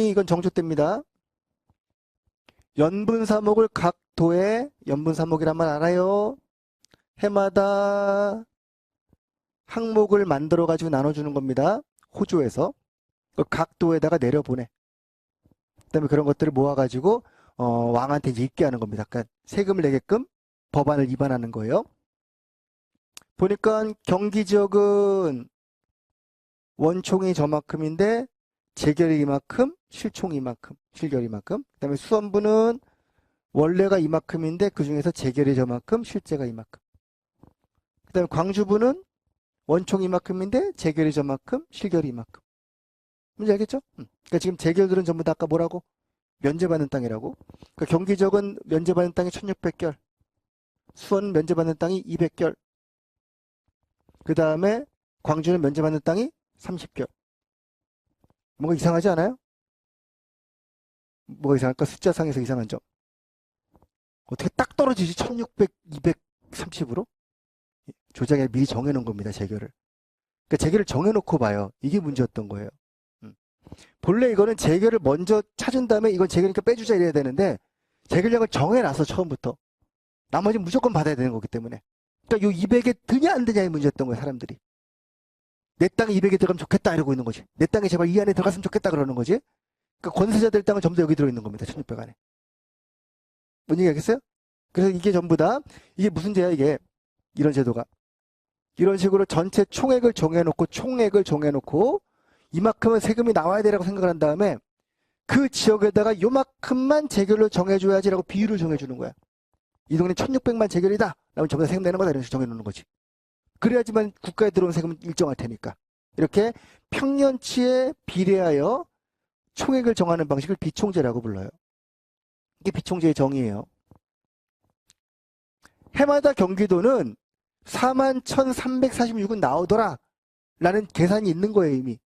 원총이 이건 정조대입니다. 연분사목을 각 도에, 연분사목이란 말 알아요? 해마다 항목을 만들어가지고 나눠주는 겁니다. 호조에서. 각 도에다가 내려보내. 그 다음에 그런 것들을 모아가지고 왕한테 이제 읽게 하는 겁니다. 그러니까 세금을 내게끔 법안을 위반하는 거예요. 보니까 경기 지역은 원총이 저만큼인데 재결이 이만큼, 실총이 이만큼, 실결이 이만큼. 그 다음에 수원부는 원래가 이만큼인데 그 중에서 재결이 저만큼, 실제가 이만큼. 그 다음에 광주부는 원총이 이만큼인데 재결이 저만큼, 실결이 이만큼. 뭔지 알겠죠? 그러니까 지금 재결들은 전부 다 아까 뭐라고? 면제받는 땅이라고. 그러니까 경기 지역은 면제받는 땅이 1600결. 수원은 면제받는 땅이 200결. 그 다음에 광주는 면제받는 땅이 30결. 뭔가 이상하지 않아요? 뭐가 이상할까? 숫자상에서 이상한 점. 어떻게 딱 떨어지지? 1600, 230으로? 조작에 미리 정해놓은 겁니다. 재결을. 그러니까 재결을 정해놓고 봐요. 이게 문제였던 거예요. 본래 이거는 재결을 먼저 찾은 다음에 이건 재결이니까 빼주자 이래야 되는데 재결량을 정해놔서 처음부터. 나머지는 무조건 받아야 되는 거기 때문에. 그러니까 요 200에 드냐 안 드냐의 문제였던 거예요. 사람들이. 내 땅에 200에 들어가면 좋겠다 이러고 있는 거지. 내 땅에 제발 이 안에 들어갔으면 좋겠다 그러는 거지. 그러니까 권세자들 땅은 전부 다 여기 들어있는 겁니다. 1600 안에. 뭔 얘기 알겠어요? 그래서 이게 전부 다 이게 무슨 죄야 이게. 이런 제도가. 이런 식으로 전체 총액을 정해놓고 이만큼은 세금이 나와야 되라고 생각을 한 다음에 그 지역에다가 요만큼만 재결로 정해줘야지라고 비율을 정해주는 거야. 이 동네 1600만 재결이다. 라면 전부 다 세금 내는 거다. 이런 식으로 정해놓는 거지. 그래야지만 국가에 들어온 세금은 일정할 테니까. 이렇게 평년치에 비례하여 총액을 정하는 방식을 비총제라고 불러요. 이게 비총제의 정의예요. 해마다 경기도는 41,346은 나오더라. 라는 계산이 있는 거예요, 이미.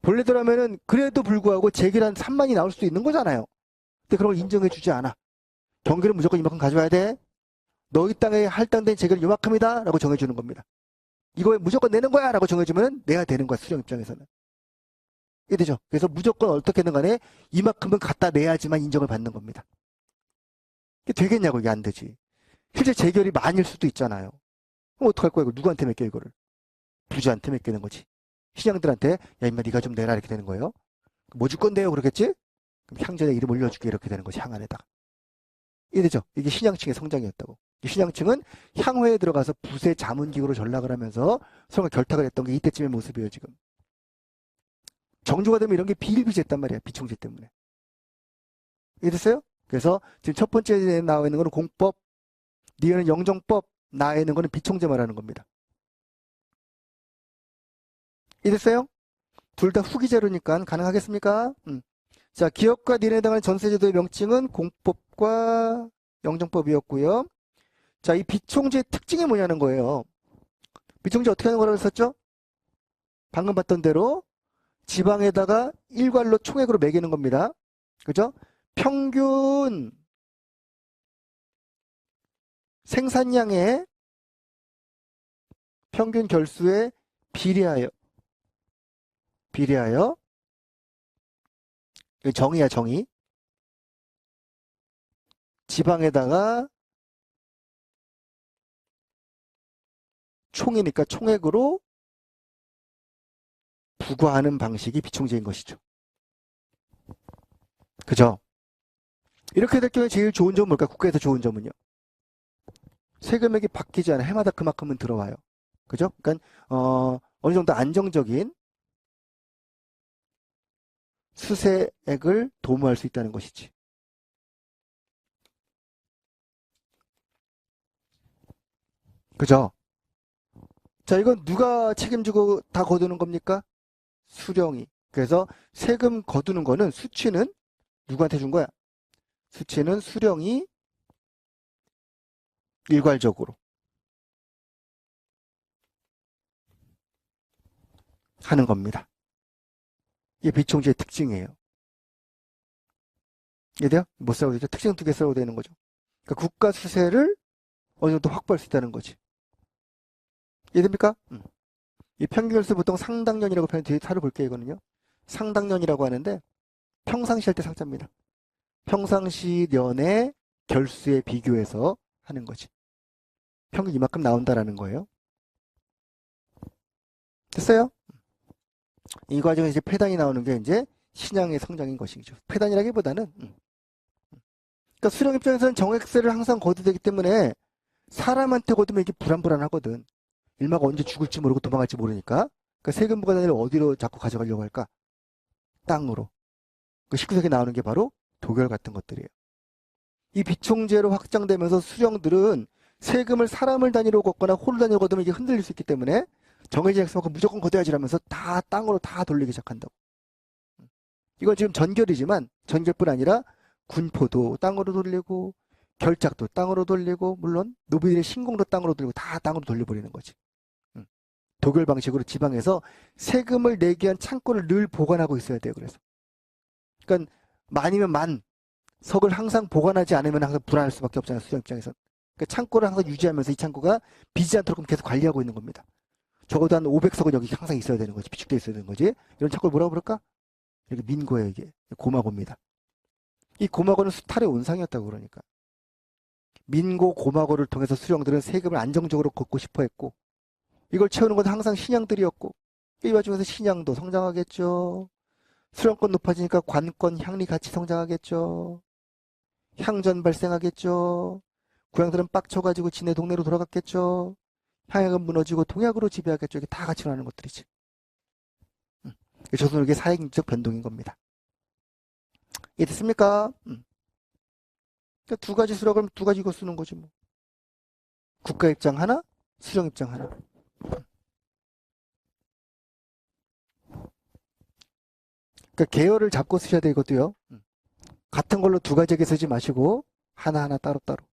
본래대로라면은 그래도 불구하고 재결 한 3만이 나올 수도 있는 거잖아요. 근데 그런 걸 인정해주지 않아. 경기는 무조건 이만큼 가져와야 돼. 너희 땅에 할당된 재결은 이만큼이다. 라고 정해주는 겁니다. 이거에 무조건 내는 거야. 라고 정해주면 내야 되는 거야. 수령 입장에서는. 이게 되죠. 그래서 무조건 어떻게든 간에 이만큼은 갖다 내야지만 인정을 받는 겁니다. 이게 되겠냐고. 이게 안 되지. 실제 재결이 만일 수도 있잖아요. 그럼 어떡할 거야. 이거 누구한테 맡겨 이거를. 부자한테 맡기는 거지. 신양들한테 야 임마 네가 좀 내라 이렇게 되는 거예요. 뭐 줄 건데요 그러겠지? 그럼 향전에 이름 올려줄게 이렇게 되는 거지. 향 안에다가. 이게 되죠. 이게 신양층의 성장이었다고. 신양층은 향회에 들어가서 부세 자문기구로 전락을 하면서 서로 결탁을 했던 게 이때쯤의 모습이에요. 지금. 정조가 되면 이런 게 비일비재했단 말이야. 비총재 때문에. 이해됐어요? 그래서 지금 첫 번째 나와 있는 거는 공법, 니에는 영정법, 나에 있는 거는 비총재 말하는 겁니다. 이해됐어요? 둘 다 후기자료니까 가능하겠습니까? 자, 기업과 니네에 해당하는 전세제도의 명칭은 공법과 영정법이었고요. 자, 이 비총재의 특징이 뭐냐는 거예요. 비총재 어떻게 하는 거라고 했었죠? 방금 봤던 대로 지방에다가 일괄로 총액으로 매기는 겁니다. 그죠? 평균 생산량의 평균 결수에 비례하여 정의야 정의. 지방에다가 총이니까 총액으로 부과하는 방식이 비총재인 것이죠. 그죠? 이렇게 될 경우에 제일 좋은 점은 뭘까? 국가에서 좋은 점은요. 세금액이 바뀌지 않아. 해마다 그만큼은 들어와요. 그죠? 그러니까 어느 정도 안정적인 수세액을 도모할 수 있다는 것이지. 그죠? 자, 이건 누가 책임지고 다 거두는 겁니까? 수령이. 그래서 세금 거두는 거는 수취는 누구한테 준 거야? 수취는 수령이 일괄적으로 하는 겁니다. 이게 비총재의 특징이에요. 이해돼요? 못 싸우고 되죠? 특징 두 개 싸우고 되는 거죠. 그러니까 국가 수세를 어느 정도 확보할 수 있다는 거지. 이해됩니까? 이 평균결수 보통 상당년이라고 표현 뒤에 타로 볼게요, 이거는요. 상당년이라고 하는데 평상시 할 때 삭제입니다. 평상시년의 결수에 비교해서 하는 거지. 평균 이만큼 나온다라는 거예요. 됐어요? 이 과정에서 이제 폐단이 나오는 게 이제 신양의 성장인 것이죠. 폐단이라기보다는 그러니까 수령 입장에서는 정액세를 항상 거둬야 되기 때문에 사람한테 거두면 이게 불안불안하거든. 일마가 언제 죽을지 모르고 도망갈지 모르니까. 그러니까 세금 부과단을 어디로 자꾸 가져가려고 할까? 땅으로. 그 19세기에 나오는 게 바로 도결 같은 것들이에요. 이 비총제로 확장되면서 수령들은 세금을 사람을 단위로 걷거나 호를 단위로 걷으면 이게 흔들릴 수 있기 때문에 정해진 액수만큼 무조건 걷어야지라면서 다 땅으로 다 돌리기 시작한다고. 이건 지금 전결이지만 전결뿐 아니라 군포도 땅으로 돌리고 결작도 땅으로 돌리고 물론 노비들의 신공도 땅으로 돌리고 다 땅으로 돌려버리는 거지. 도결 방식으로 지방에서 세금을 내기 위한 창고를 늘 보관하고 있어야 돼요. 그래서 그러니까 만이면 만 석을 항상 보관하지 않으면 항상 불안할 수밖에 없잖아요. 수령 입장에서는. 그러니까 창고를 항상 유지하면서 이 창고가 비지 않도록 계속 관리하고 있는 겁니다. 적어도 한 500석은 여기 항상 있어야 되는 거지. 비축돼 있어야 되는 거지. 이런 창고를 뭐라고 부를까? 이렇게 민고예요. 이게 고마고입니다. 이 고마고는 수탈의 온상이었다고 그러니까. 민고 고마고를 통해서 수령들은 세금을 안정적으로 걷고 싶어 했고 이걸 채우는 건 항상 신양들이었고 이 와중에서 신양도 성장하겠죠. 수령권 높아지니까 관권, 향리 같이 성장하겠죠. 향전 발생하겠죠. 고향들은 빡쳐가지고 지네 동네로 돌아갔겠죠. 향약은 무너지고 동약으로 지배하겠죠. 이게 다 같이 일어나는 것들이지. 조선족의 사회경제적 변동인 겁니다. 이해됐습니까? 그러니까 두 가지 수라 그러면 두 가지 이거 쓰는 거지 뭐. 국가 입장 하나, 수령 입장 하나. 그러니까 계열을 잡고 쓰셔야 돼 이것도요. 같은 걸로 두 가지에게 쓰지 마시고 하나하나 따로따로.